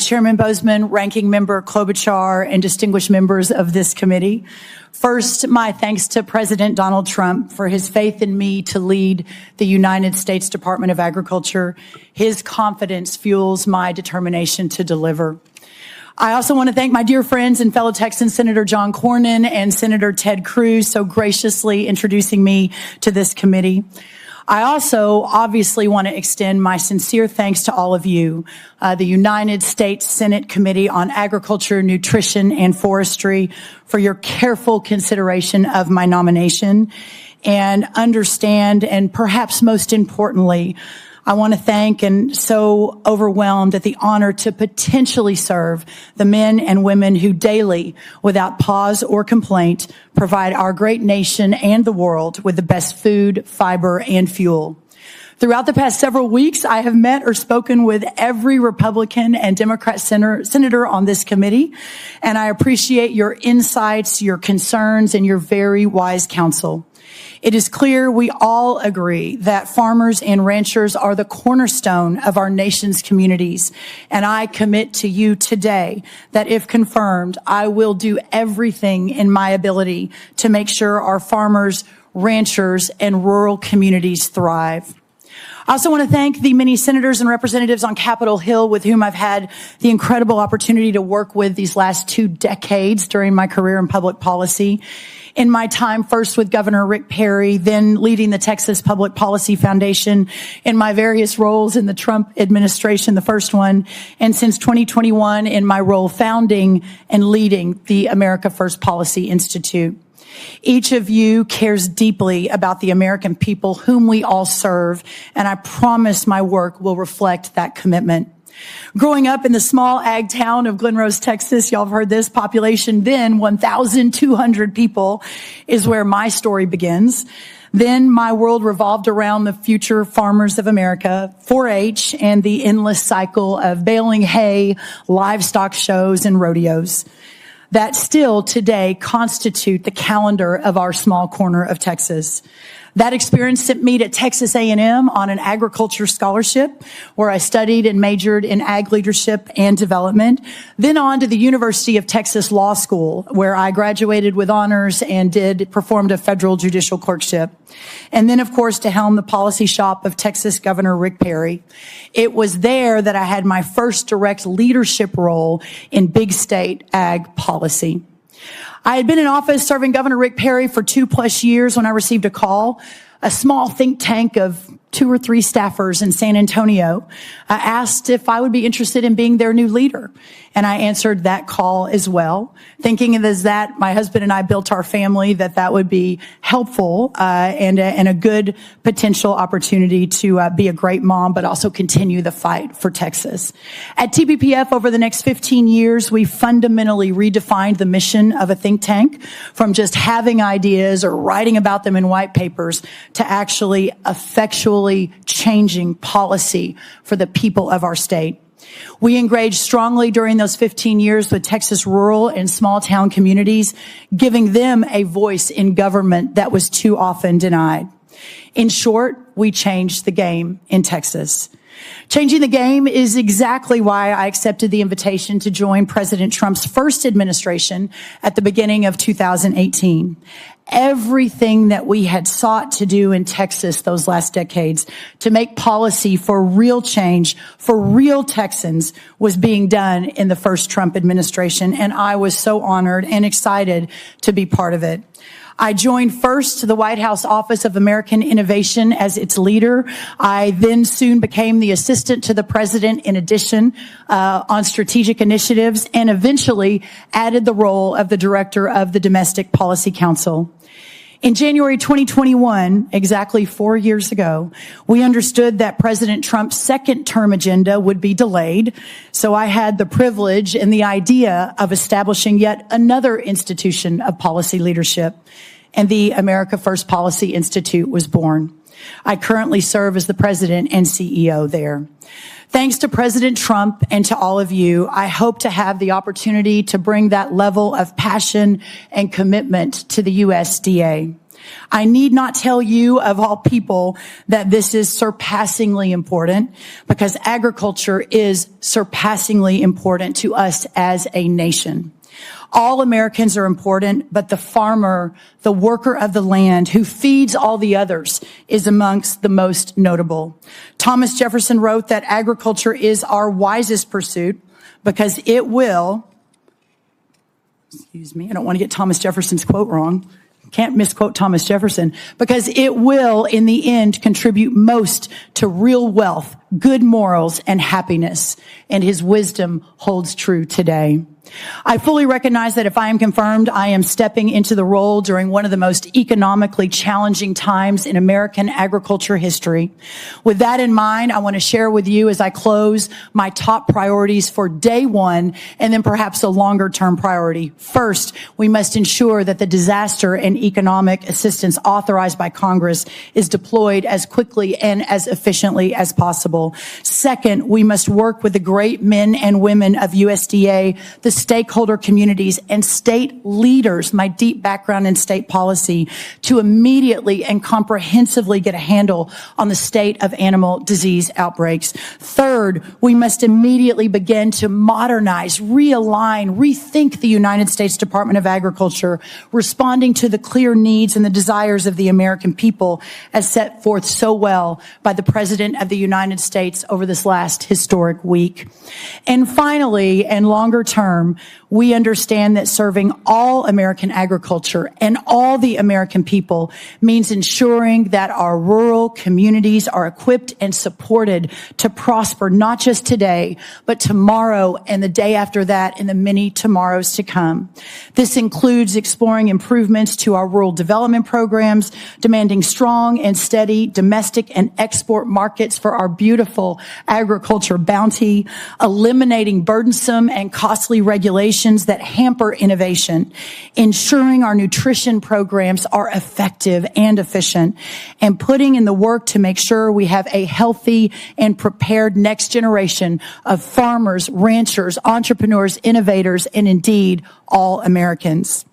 Chairman Bozeman, Ranking Member Klobuchar, and distinguished members of this committee. First, my thanks to President Donald Trump for his faith in me to lead the United States Department of Agriculture. His confidence fuels my determination to deliver. I also want to thank my dear friends and fellow Texans, Senator John Cornyn and Senator Ted Cruz, so graciously introducing me to this committee. I also obviously want to extend my sincere thanks to all of you, the United States Senate Committee on Agriculture, Nutrition, and Forestry, for your careful consideration of my nomination, and understand, and perhaps most importantly, I want to thank and so overwhelmed at the honor to potentially serve the men and women who daily, without pause or complaint, provide our great nation and the world with the best food, fiber, and fuel. Throughout the past several weeks, I have met or spoken with every Republican and Democrat senator on this committee, and I appreciate your insights, your concerns, and your very wise counsel. It is clear we all agree that farmers and ranchers are the cornerstone of our nation's communities, and I commit to you today that if confirmed, I will do everything in my ability to make sure our farmers, ranchers, and rural communities thrive. I also want to thank the many senators and representatives on Capitol Hill with whom I've had the incredible opportunity to work with these last 2 decades during my career in public policy. In my time first with Governor Rick Perry, then leading the Texas Public Policy Foundation, in my various roles in the Trump administration, the first one, and since 2021 in my role founding and leading the America First Policy Institute. Each of you cares deeply about the American people whom we all serve, and I promise my work will reflect that commitment. Growing up in the small ag town of Glen Rose, Texas, y'all have heard this, population then 1,200 people, is where my story begins. Then my world revolved around the future farmers of America, 4-H, and the endless cycle of baling hay, livestock shows, and rodeos that still today constitute the calendar of our small corner of Texas. That experience sent me to Texas A&M on an agriculture scholarship where I studied and majored in ag leadership and development, then on to the University of Texas Law School where I graduated with honors and performed a federal judicial clerkship. And then, of course, to helm the policy shop of Texas Governor Rick Perry. It was there that I had my first direct leadership role in big state ag policy. I had been in office serving Governor Rick Perry for 2+ years when I received a call. A small think tank of 2 or 3 staffers in San Antonio asked if I would be interested in being their new leader. And I answered that call as well, thinking as that my husband and I built our family, that would be helpful and a good potential opportunity to be a great mom, but also continue the fight for Texas. At TPPF, over the next 15 years, we fundamentally redefined the mission of a think tank from just having ideas or writing about them in white papers to actually effectually changing policy for the people of our state. We engaged strongly during those 15 years with Texas rural and small town communities, giving them a voice in government that was too often denied. In short, we changed the game in Texas. Changing the game is exactly why I accepted the invitation to join President Trump's first administration at the beginning of 2018. Everything that we had sought to do in Texas those last decades to make policy for real change, for real Texans, was being done in the first Trump administration, and I was so honored and excited to be part of it. I joined first the White House Office of American Innovation as its leader. I then soon became the assistant to the president in addition on strategic initiatives, and eventually added the role of the director of the Domestic Policy Council. In January 2021, exactly 4 years ago, we understood that President Trump's second term agenda would be delayed. So I had the privilege and the idea of establishing yet another institution of policy leadership, and the America First Policy Institute was born. I currently serve as the president and CEO there. Thanks to President Trump and to all of you, I hope to have the opportunity to bring that level of passion and commitment to the USDA. I need not tell you, of all people, that this is surpassingly important, because agriculture is surpassingly important to us as a nation. All Americans are important, but the farmer, the worker of the land who feeds all the others, is amongst the most notable. Thomas Jefferson wrote that agriculture is our wisest pursuit because it will, excuse me, I don't want to get Thomas Jefferson's quote wrong. Can't misquote Thomas Jefferson, because it will, in the end, contribute most to real wealth, good morals, and happiness. And his wisdom holds true today. I fully recognize that if I am confirmed, I am stepping into the role during one of the most economically challenging times in American agriculture history. With that in mind, I want to share with you as I close my top priorities for day one, and then perhaps a longer term priority. First, we must ensure that the disaster and economic assistance authorized by Congress is deployed as quickly and as efficiently as possible. Second, we must work with the great men and women of USDA, the stakeholder communities, and state leaders, my deep background in state policy, to immediately and comprehensively get a handle on the state of animal disease outbreaks. Third, we must immediately begin to modernize, realign, rethink the United States Department of Agriculture, responding to the clear needs and the desires of the American people as set forth so well by the President of the United States over this last historic week. And finally, and longer term, we understand that serving all American agriculture and all the American people means ensuring that our rural communities are equipped and supported to prosper not just today, but tomorrow and the day after that and the many tomorrows to come. This includes exploring improvements to our rural development programs, demanding strong and steady domestic and export markets for our beautiful agriculture bounty, eliminating burdensome and costly regulations that hamper innovation, ensuring our nutrition programs are effective and efficient, and putting in the work to make sure we have a healthy and prepared next generation of farmers, ranchers, entrepreneurs, innovators, and indeed all Americans.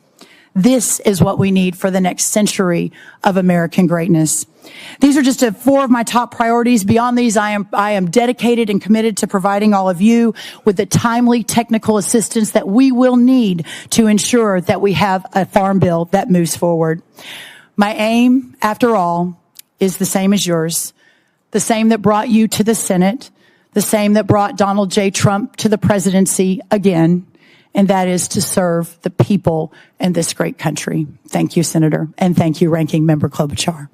This is what we need for the next century of American greatness. These are just four of my top priorities. Beyond these, I am dedicated and committed to providing all of you with the timely technical assistance that we will need to ensure that we have a farm bill that moves forward. My aim, after all, is the same as yours, the same that brought you to the Senate, the same that brought Donald J. Trump to the presidency again, and that is to serve the people in this great country. Thank you, Senator, and thank you, Ranking Member Klobuchar.